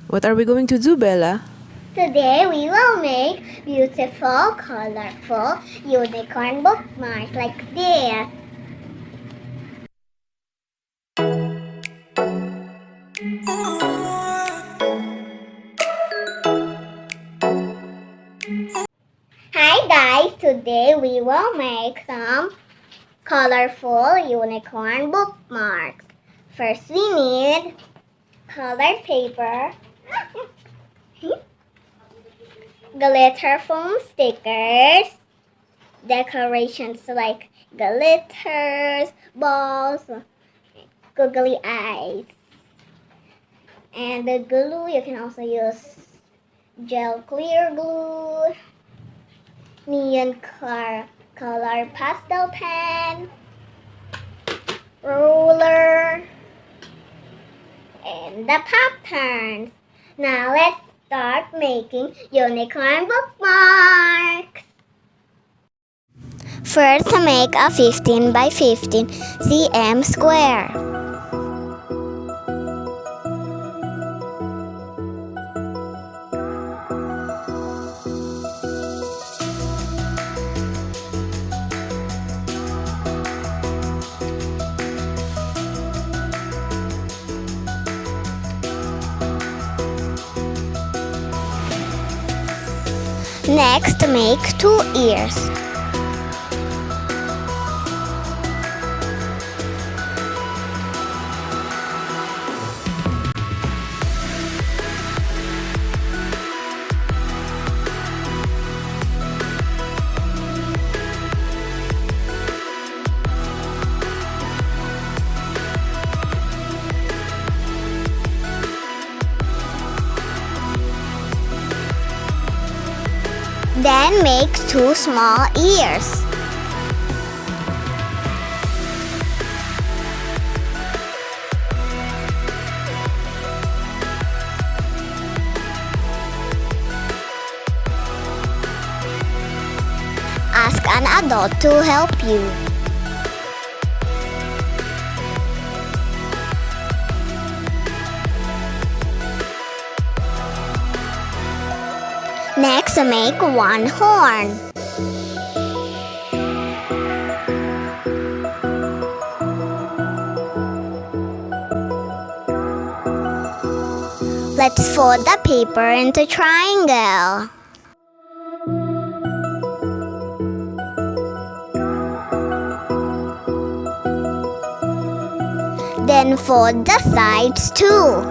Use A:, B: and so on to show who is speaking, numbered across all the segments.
A: What are we going to do, Bella?
B: Today we will make beautiful, colorful unicorn bookmarks like this. Hi guys, today we will make some colorful unicorn bookmarks. First we need colored paper, glitter foam stickers, decorations like glitters, balls, googly eyes, and the glue. You can also use gel clear glue, neon color pastel pen, ruler, and the patterns. Now let's start making unicorn bookmarks. First, make a 15 by 15 cm square. Next, make 2 ears. Then make 2 small ears. Ask an adult to help you. Next, make 1 horn. Let's fold the paper into triangle. Then fold the sides too.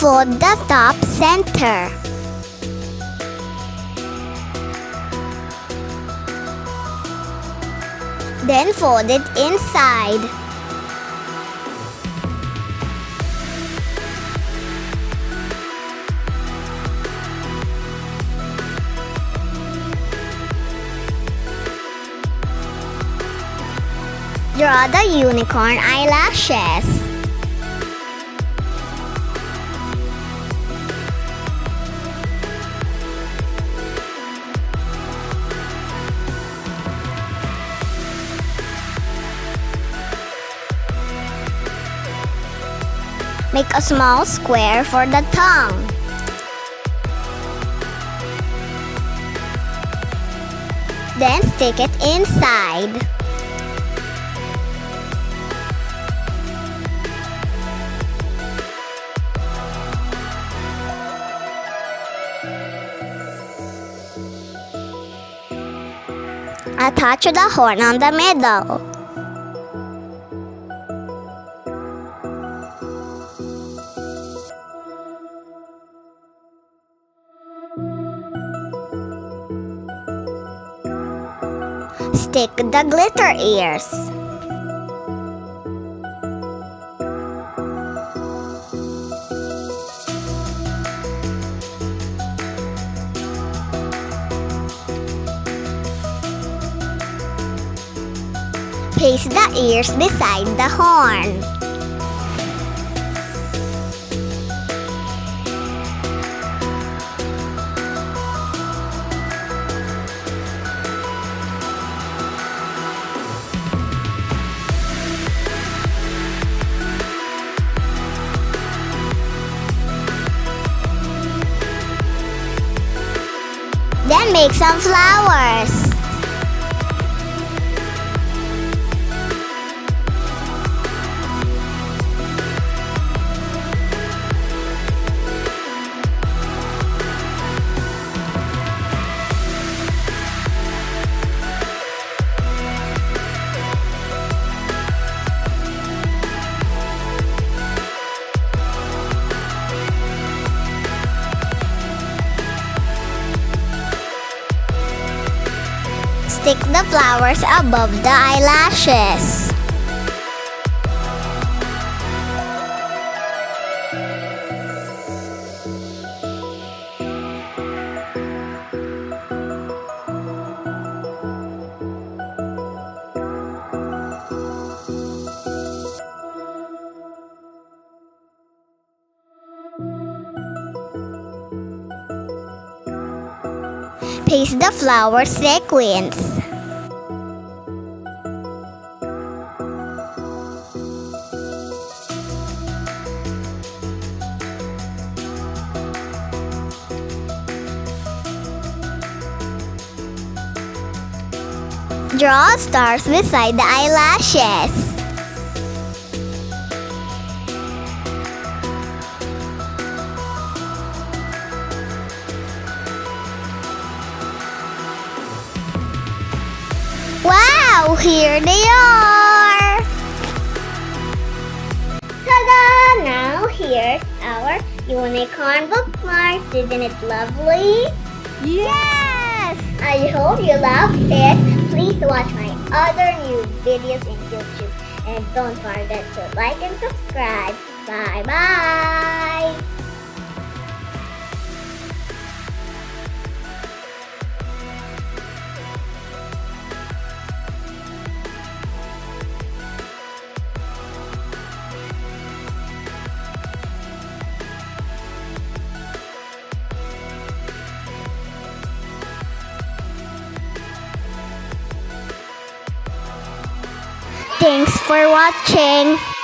B: Fold the top center. Then fold it inside. Draw the unicorn eyelashes. Make a small square for the tongue. Then stick it inside. Attach the horn on the middle. Stick the glitter ears. Place the ears beside the horn. Then make some flowers. Stick the flowers above the eyelashes. Paste the flower sequins. Draw stars beside the eyelashes. Wow! Here they are! Ta-da! Now here's our unicorn bookmark. Isn't it lovely?
A: Yes!
B: I hope you loved it. Please watch my other new videos in YouTube. And don't forget to like and subscribe. Bye-bye! Thanks for watching.